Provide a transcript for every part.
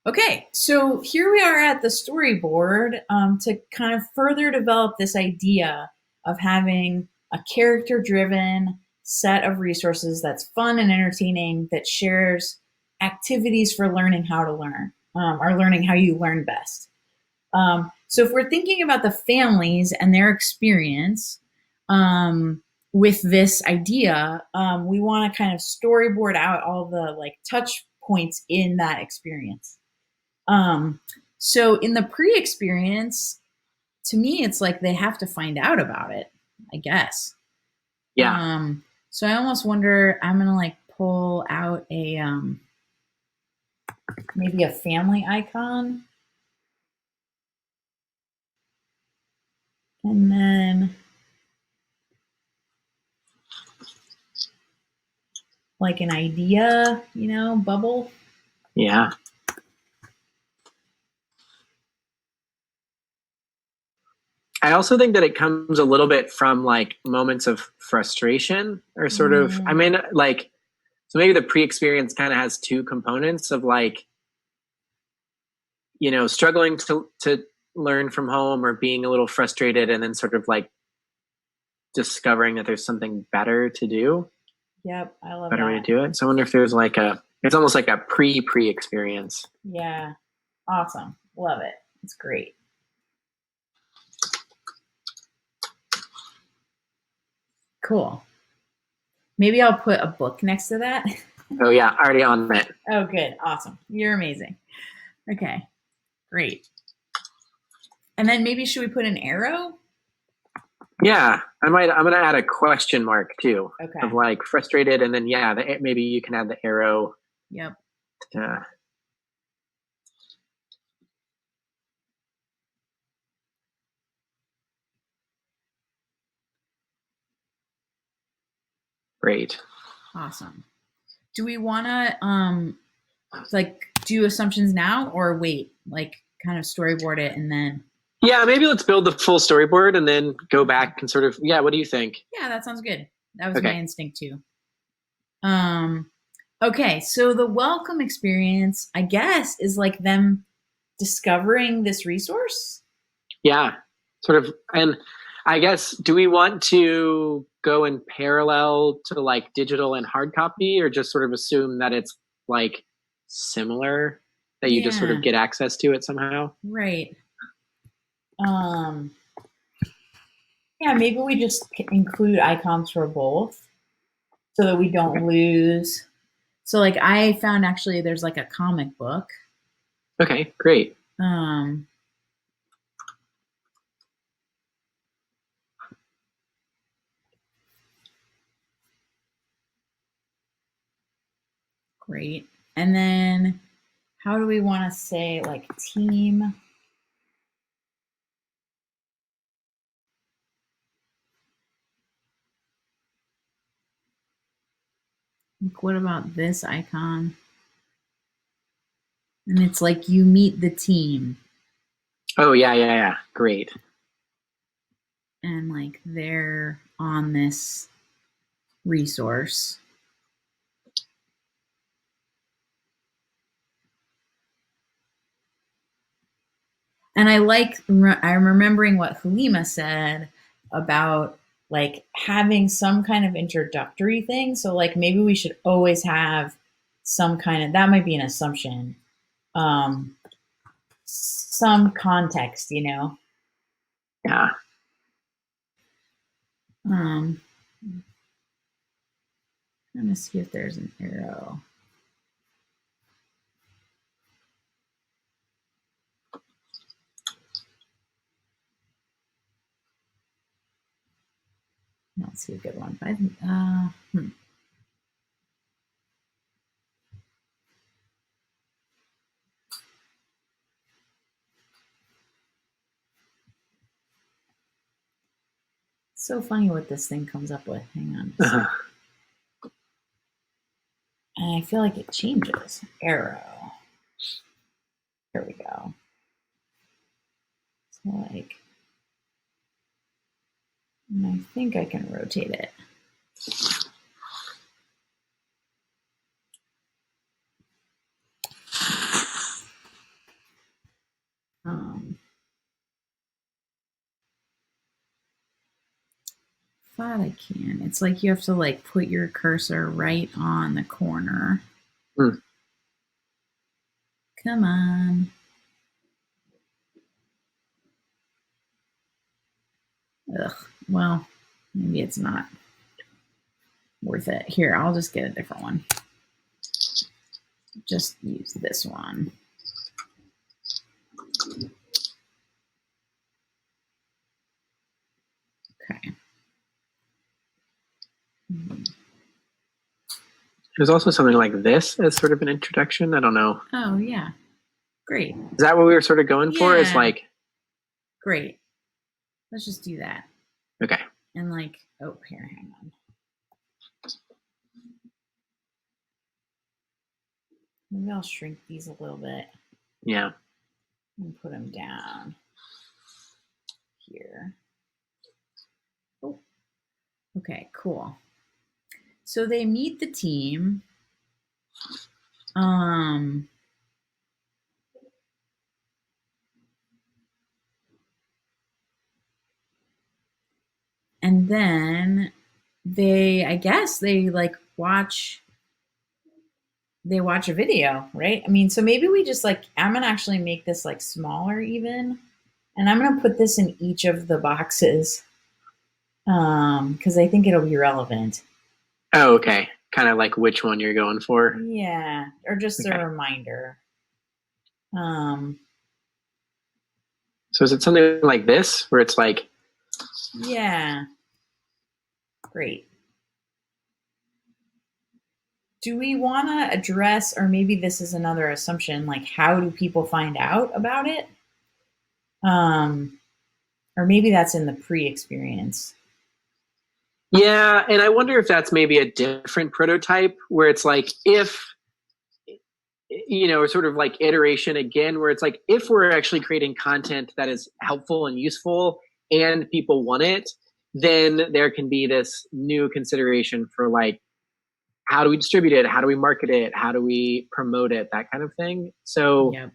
Okay, so here we are at the storyboard to kind of further develop this idea of having a character driven set of resources that's fun and entertaining that shares activities for learning how to learn or learning how you learn best. So if we're thinking about the families and their experience with this idea, we want to kind of storyboard out all the like touch points in that experience. So in the pre-experience, to me, it's like they have to find out about it, I guess. Yeah. So I almost wonder, I'm gonna like pull out a maybe a family icon, and then like an idea, bubble. Yeah. I also think that it comes a little bit from like moments of frustration or sort of, I Mm, mean, like, so maybe the pre-experience kind of has two components of like, struggling to learn from home or being a little frustrated and then sort of like discovering that there's something better to do, yep, I love better way to that. do it. So I wonder if there's like it's almost like a pre-experience. Yeah, awesome, love it. It's great. Cool. Maybe I'll put a book next to that. Oh yeah, already on it. Oh, good, awesome. You're amazing. Okay, great. And then maybe should we put an arrow? Yeah, I'm gonna add a question mark too of Okay. like frustrated, and then yeah, maybe you can add the arrow. Yep. Uh, Great. Awesome. Do we want to like do assumptions now or wait? Like kind of storyboard it and then Yeah, maybe let's build the full storyboard and then go okay. back and sort of yeah. What do you think? Yeah, that sounds good. That was my Okay. instinct too. Um okay, so the welcome experience, I guess, is like them discovering this resource. Yeah, sort of. And I guess do we want to go in parallel to like digital and hard copy, or just sort of assume that it's like similar that you just sort of Yeah, get access to it somehow? right. Um yeah, maybe we just include icons for both so that we Okay. don't lose. So like I found actually there's like a comic book. Okay. Great. Um Great. And then how do we want to say like team? Like what about this icon? And it's like you meet the team Oh yeah, yeah, yeah. Great. and like they're on this resource. And I'm remembering what Halima said about like having some kind of introductory thing. So like maybe we should always have some kind of, that might be an assumption. Some context, Yeah. Um, I'm gonna see if there's an arrow. I don't see a good one, but I think, so funny what this thing comes up with. Hang on. Uh-huh. And I feel like it changes. Arrow. Here we go. So like, and I think I can rotate it. thought I can. It's like you have to like put your cursor right on the corner. Hmm. Come on. Ugh. Well, maybe it's not worth it. Here, I'll just get a different one. Just use this one. Okay. There's also something like this as sort of an introduction. I don't know. Oh, yeah. Great. Is that what we were sort of going for? Is like, great. Let's just do that. okay. And like, oh, here, hang on. Maybe I'll shrink these a little bit. Yeah. And put them down here. Oh, okay, cool. So they meet the team. And then I guess they like watch a video, right? I mean, so maybe we just like, I'm gonna actually make this like smaller even, and I'm gonna put this in each of the boxes because I think it'll be relevant. Oh, okay. Kind of like which one you're going for. Yeah, or just a reminder. So is it something like this where it's like, yeah, great. Do we want to address, or maybe this is another assumption, like how do people find out about it? Or maybe that's in the pre-experience. yeah, and I wonder if that's maybe a different prototype where it's like if sort of like iteration again, where it's like if we're actually creating content that is helpful and useful and people want it, then there can be this new consideration for like how do we distribute it, how do we market it, how do we promote it, that kind of thing. So Yep.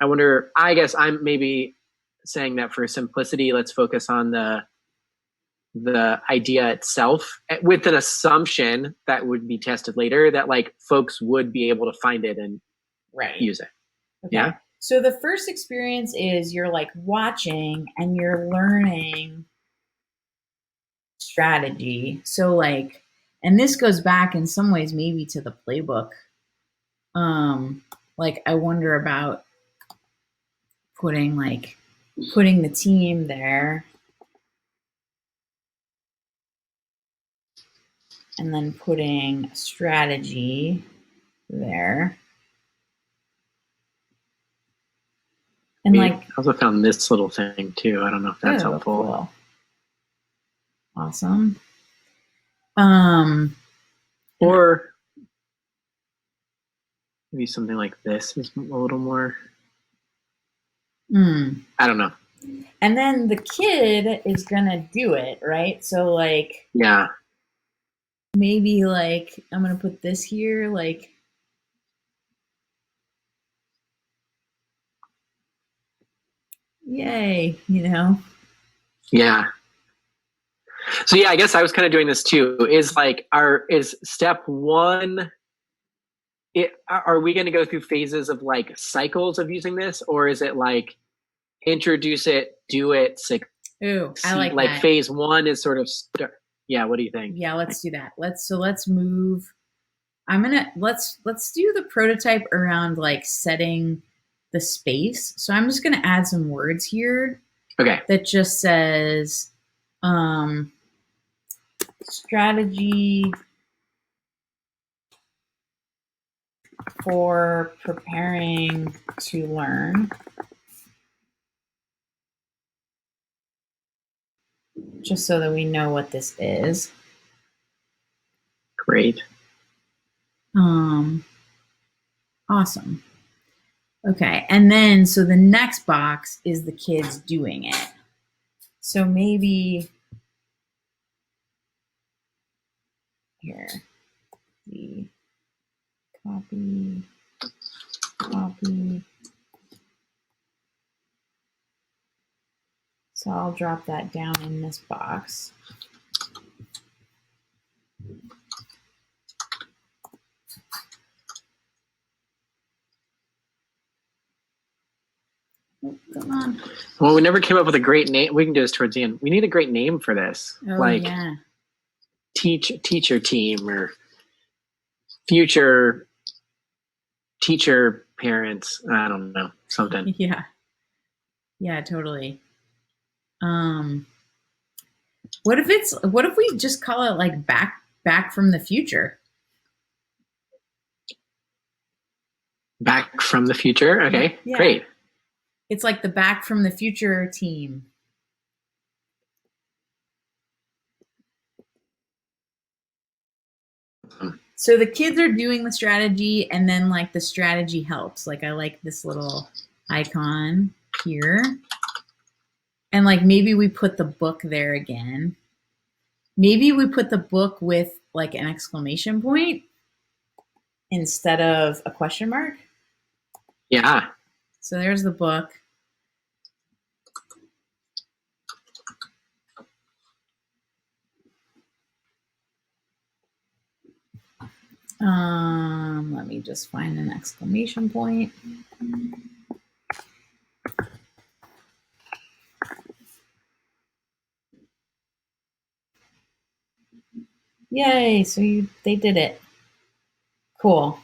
I wonder, I guess I'm maybe saying that for simplicity, let's focus on the idea itself with an assumption that would be tested later that like folks would be able to find it and use it. Okay. Yeah. So the first experience is you're like watching and you're learning strategy. So like, and this goes back in some ways maybe to the playbook. Like I wonder about putting the team there and then putting strategy there. And like, I also found this little thing too. I don't know if that's helpful. Cool. Awesome. Or maybe something like this is a little more. I don't know. And then the kid is gonna do it, right? So like, yeah, maybe like I'm gonna put this here, like, yay, Yeah. So yeah, I guess I was kind of doing this too. Is like is step one. Are we going to go through phases of like cycles of using this, or is it like introduce it, do it, Ooh, I like that. phase one is sort of yeah. What do you think? Yeah, let's do that. Let's move. Let's do the prototype around like setting the space. So I'm just gonna add some words here. Okay. That just says strategy for preparing to learn. Just so that we know what this is. Great. Awesome. Okay, and then so the next box is the kids doing it. So maybe here, the copy. So I'll drop that down in this box. Oh, come on. Well, we never came up with a great name. We can do this towards the end. We need a great name for this. Oh, like yeah. teacher team or future teacher parents. I don't know. Something. Yeah. Yeah, totally. What if we just call it like back from the future? Back from the future. Okay, Yeah. great. It's like the Back from the Future team. So the kids are doing the strategy, and then like the strategy helps. Like I like this little icon here. And like maybe we put the book there again. Maybe we put the book with like an exclamation point instead of a question mark. Yeah. So there's the book. Let me just find an exclamation point. Yay, so they did it. Cool.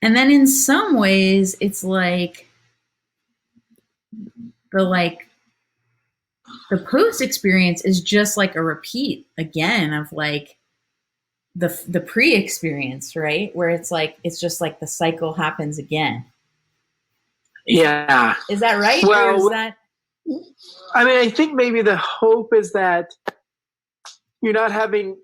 And then in some ways, it's like the post experience is just like a repeat again of like the pre experience, right? Where it's like it's just like the cycle happens again. Yeah. Is that right? Well, or is that? I mean, I think maybe the hope is that you're not having.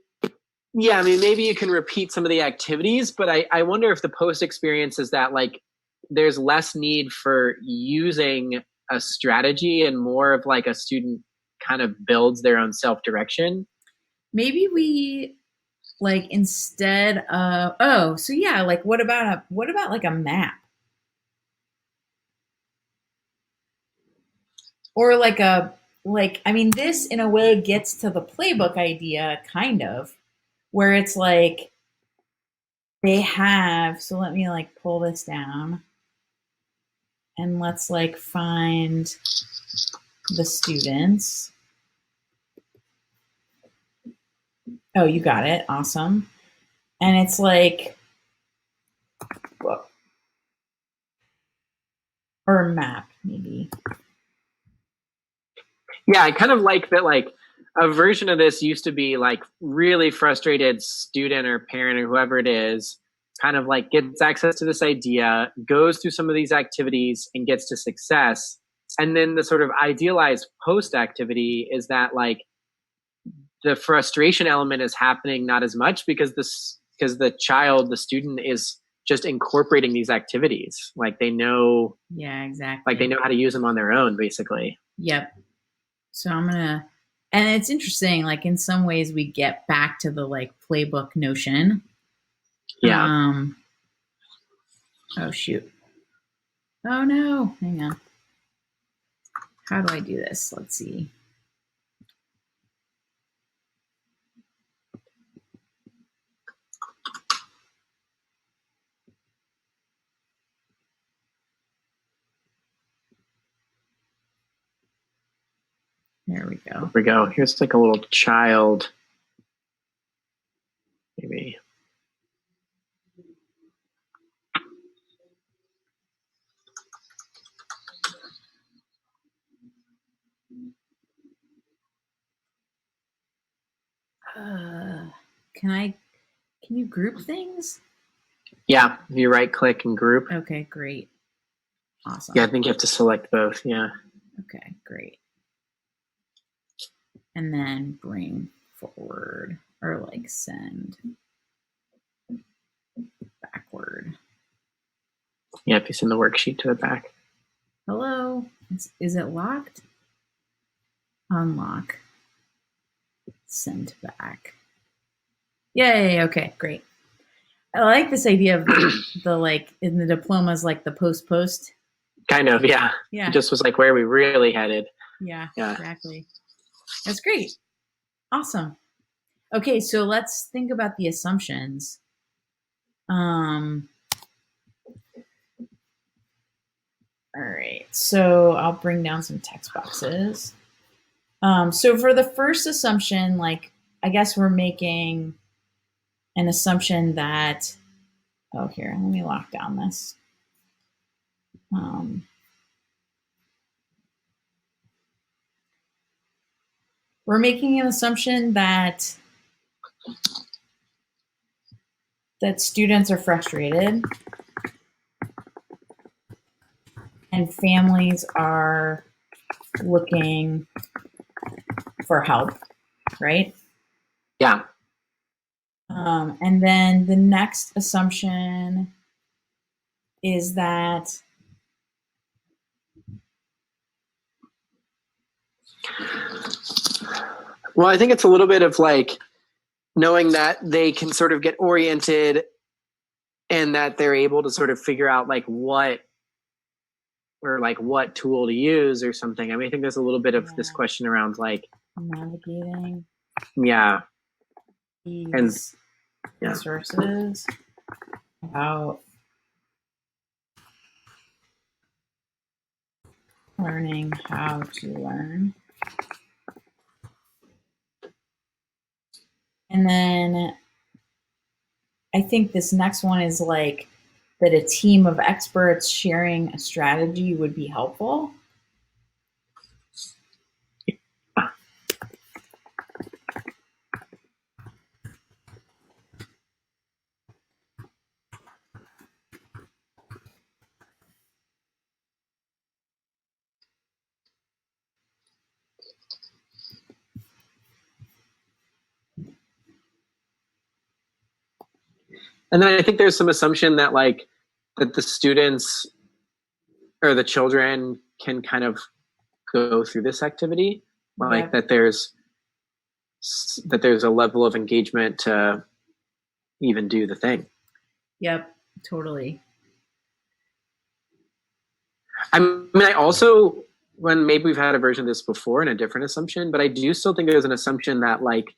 Yeah, I mean, maybe you can repeat some of the activities, but I wonder if the post experience is that like there's less need for using a strategy and more of like a student kind of builds their own self direction. Maybe we like instead of so yeah, like what about like a map? Or I mean this in a way gets to the playbook idea kind of where it's like they have, so let me like pull this down and let's like find the students. Oh, you got it. Awesome. And it's like, whoa, or a map maybe. Yeah, I kind of like that. Like a version of this used to be like really frustrated student or parent or whoever it is, kind of like gets access to this idea, goes through some of these activities and gets to success. And then the sort of idealized post activity is that like the frustration element is happening not as much because the student is just incorporating these activities. Like they know, Yeah, exactly. like they know how to use them on their own, basically. Yep. So and it's interesting, like in some ways we get back to the like playbook notion. Yeah. Oh shoot. Oh no, hang on. How do I do this? Let's see. There we go. There we go. Here's like a little child. Maybe. Can you group things? Yeah, you right click and group. Okay, great. Awesome. Yeah, I think you have to select both. Yeah. Okay, great. And then bring forward or like send backward. Yeah, if you send the worksheet to the back. Hello, is it locked? Unlock. Send back. Yay, okay, great. I like this idea of the like in the diplomas, like the post. Kind of, yeah. Yeah. It just was like where we really headed. Yeah, exactly. That's great. Awesome. Okay, so let's think about the assumptions. All right, so I'll bring down some text boxes. So for the first assumption, like, I guess we're making an assumption that, oh, here, let me lock down this. We're making an assumption that students are frustrated and families are looking for help, right? Yeah. And then the next assumption is that well, I think it's a little bit of like knowing that they can sort of get oriented and that they're able to sort of figure out like what tool to use or something. I mean, I think there's a little bit of this question around like navigating these resources about learning how to learn. And then I think this next one is like that a team of experts sharing a strategy would be helpful. And then I think there's some assumption that like that the students or the children can kind of go through this activity, like that there's a level of engagement to even do the thing. Yep, totally. I mean, I also, when maybe we've had a version of this before in a different assumption, but I do still think there's an assumption that like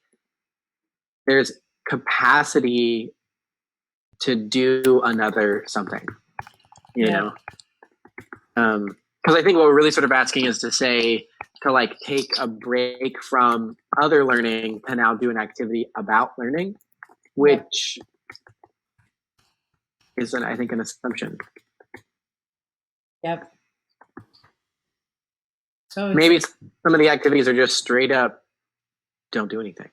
there's capacity to do another something, you know? Because I think what we're really sort of asking is to say, to like take a break from other learning to now do an activity about learning, which is, I think, an assumption. Yep. So maybe some of the activities are just straight up don't do anything.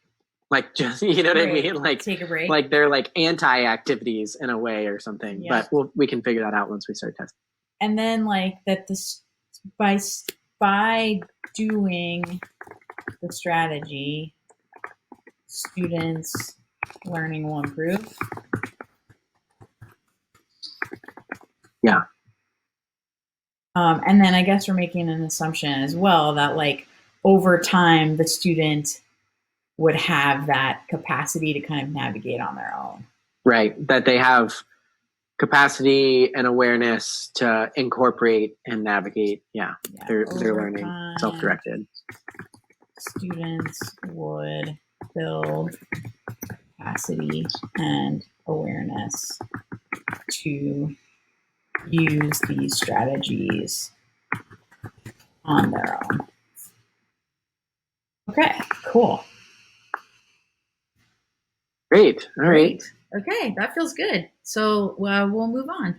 Like, just, you know what I mean? Like, take a break. Like they're like anti-activities in a way or something. Yeah. But we can figure that out once we start testing. And then like that this by doing the strategy, students' learning will improve. Yeah. And then I guess we're making an assumption as well that like over time the student would have that capacity to kind of navigate on their own. Right. That they have capacity and awareness to incorporate and navigate. Yeah. They're learning self-directed. Students would build capacity and awareness to use these strategies on their own. Okay, cool. Great. All right. Okay, that feels good. So we'll move on.